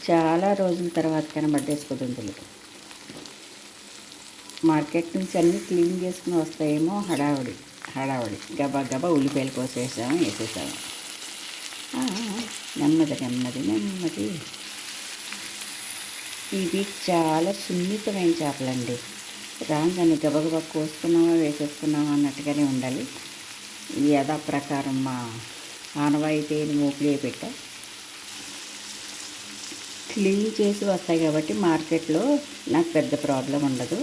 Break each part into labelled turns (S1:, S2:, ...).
S1: చాలా రోజుల తర్వాత కనబడ్డాయి కుదుంతులు. మార్కెట్ నుంచి అన్నీ క్లీన్ చేసుకుని వస్తాయేమో హడావుడి హడావుడి గబా గబా ఉల్లిపాయలు కోసేసాము, వేసేసాము. నెమ్మది నెమ్మది నెమ్మది. ఇవి చాలా సున్నితమైన చేపలండి. రాగానే గబగబా కోసుకున్నామా వేసేసుకున్నామా అన్నట్టుగానే ఉండాలి. ఇది యథా ప్రకారం మా ఆనవాయితీ మూపులే పెట్టా. క్లీన్ చేసి వస్తాయి కాబట్టి మార్కెట్లో నాకు పెద్ద ప్రాబ్లం ఉండదు.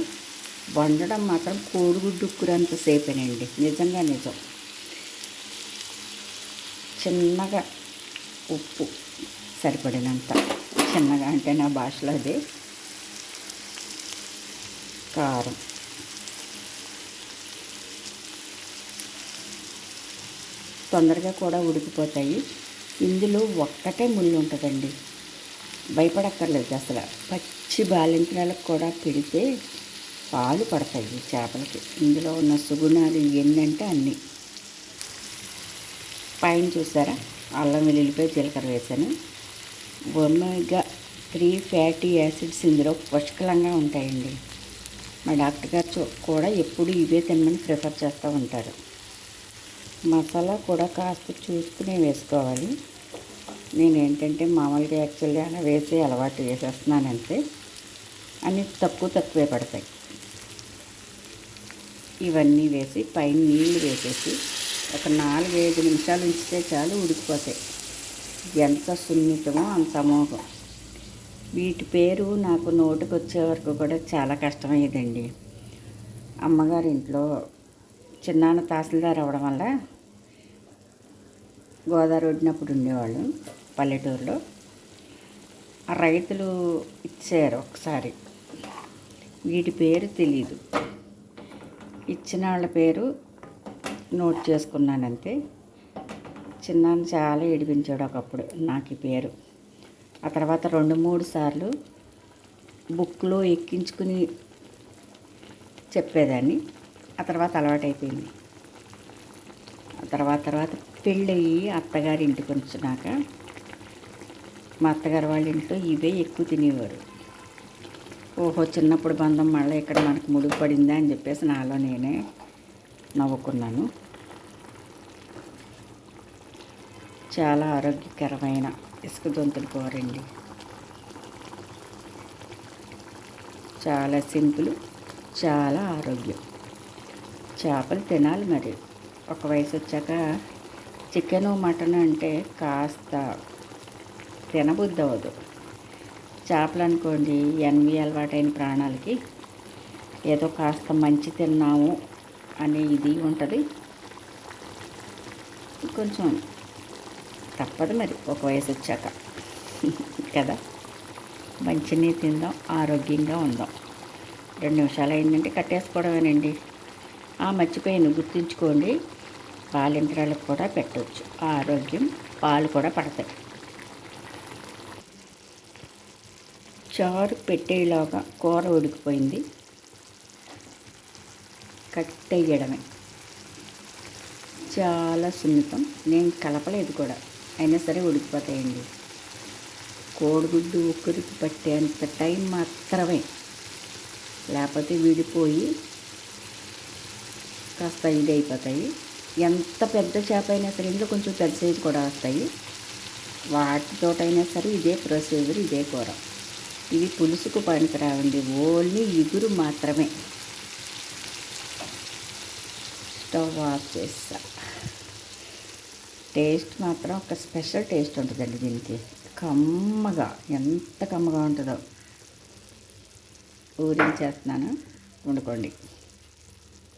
S1: వండడం మాత్రం కోడిగుడ్డు కూరంతసేపేనండి. నిజంగా నిజం. చిన్నగా ఉప్పు సరిపడినంత, చిన్నగా అంటే నా భాషలో అదే. కారం, తొందరగా కూడా ఉడికిపోతాయి. ఇందులో ఒక్కటే ముళ్ళు ఉంటుందండి, భయపడక్కర్లేదు అసలు. పచ్చి బాలింతరాలకు కూడా పెడితే పాలు పడతాయి చేపలకి. ఇందులో ఉన్న సుగుణాలు ఏంటంటే అన్నీ. పైన చూసారా, అల్లం వెల్లుల్లిపాయ జీలకర్ర వేసాను. ఒమేగా 3 ఫ్యాటీ యాసిడ్స్ ఇందులో పుష్కలంగా ఉంటాయండి. మా డాక్టర్ గారు కూడా ఎప్పుడు ఇవే తినమని ప్రిఫర్ చేస్తూ ఉంటారు. మసాలా కూడా కాస్త చూసుకునే వేసుకోవాలి. నేను ఏంటంటే మామూలుగా యాక్చువల్గా అలా వేసి అలవాటు వేసేస్తున్నానంటే అన్నీ తక్కువే పడతాయి. ఇవన్నీ వేసి పైన నీళ్ళు వేసేసి ఒక 4-5 నిమిషాలు ఉంచితే చాలు, ఉడికిపోతాయి. ఎంత సున్నితమో అంత అమోఘం. వీటి పేరు నాకు నోటికి వచ్చే వరకు కూడా చాలా కష్టమయ్యేదండి. అమ్మగారి ఇంట్లో చిన్నాన్న తహసీల్దార్ అవ్వడం వల్ల గోదావరి ఒడినప్పుడు ఉండేవాళ్ళు పల్లెటూరులో. ఆ రైతులు ఇచ్చారు ఒకసారి. వీటి పేరు తెలీదు, ఇచ్చిన వాళ్ళ పేరు నోట్ చేసుకున్నానంతే. చిన్నాన్న చాలా ఏడిపించాడు ఒకప్పుడు నాకు ఈ పేరు. ఆ తర్వాత 2-3 సార్లు బుక్లో ఎక్కించుకుని చెప్పేదాన్ని. ఆ తర్వాత అలవాటైపోయింది. ఆ తర్వాత పెళ్ళయి అత్తగారి ఇంటికి వచ్చినాక మా అత్తగారు వాళ్ళ ఇంట్లో ఇవే ఎక్కువ తినేవారు. ఓహో, చిన్నప్పుడు బంధం మళ్ళీ ఇక్కడ మనకు ముడుగు పడిందా అని చెప్పేసి నాలో నేనే నవ్వుకున్నాను. చాలా ఆరోగ్యకరమైన ఇసుక దొంతుల కూరండి. చాలా సింపుల్, చాలా ఆరోగ్యం. చేపలు తినాలి మరి. ఒక వయసు వచ్చాక చికెను మటన్ అంటే కాస్త తినబుద్ధి అవ్వదు. చేపలు అనుకోండి, ఎన్వి అలవాటైన ప్రాణాలకి ఏదో కాస్త మంచి తిన్నాము అనే ఇది ఉంటుంది. కొంచెం తప్పదు మరి ఒక వయసు వచ్చాక కదా. మంచిని తిందాం, ఆరోగ్యంగా ఉందాం. 2 నిమిషాలు అయిందంటే కట్టేసుకోవడమేనండి. మర్చిపోయాను, గుర్తుంచుకోండి, బాలింతరాలకు కూడా పెట్టవచ్చు. ఆరోగ్యం, పాలు కూడా పడతాయి. చారు పెట్టేలాగా కూర ఉడికిపోయింది, కట్టేయడమే. చాలా సున్నితం. నేను కలపలేదు కూడా, అయినా సరే ఉడికిపోతాయండి. కోడిగుడ్డు ఉక్కురికి పట్టేంత టైం మాత్రమే, లేకపోతే విడిపోయి కాస్త ఇది అయిపోతాయి. ఎంత పెద్ద చేప అయినా సరే, ఇందులో కొంచెం పెద్ద సైజు కూడా వస్తాయి. వాటితోటైనా సరే ఇదే ప్రొసీజర్, ఇదే కూర. ఇవి పులుసుకు పనికిరావండి, ఓన్లీ ఇగురు మాత్రమే. స్టవ్ ఆఫ్ చేస్తా. టేస్ట్ మాత్రం ఒక స్పెషల్ టేస్ట్ ఉంటుందండి దీనికి. కమ్మగా, ఎంత కమ్మగా ఉంటుందో. ఊరించేస్తున్నాను, వండుకోండి.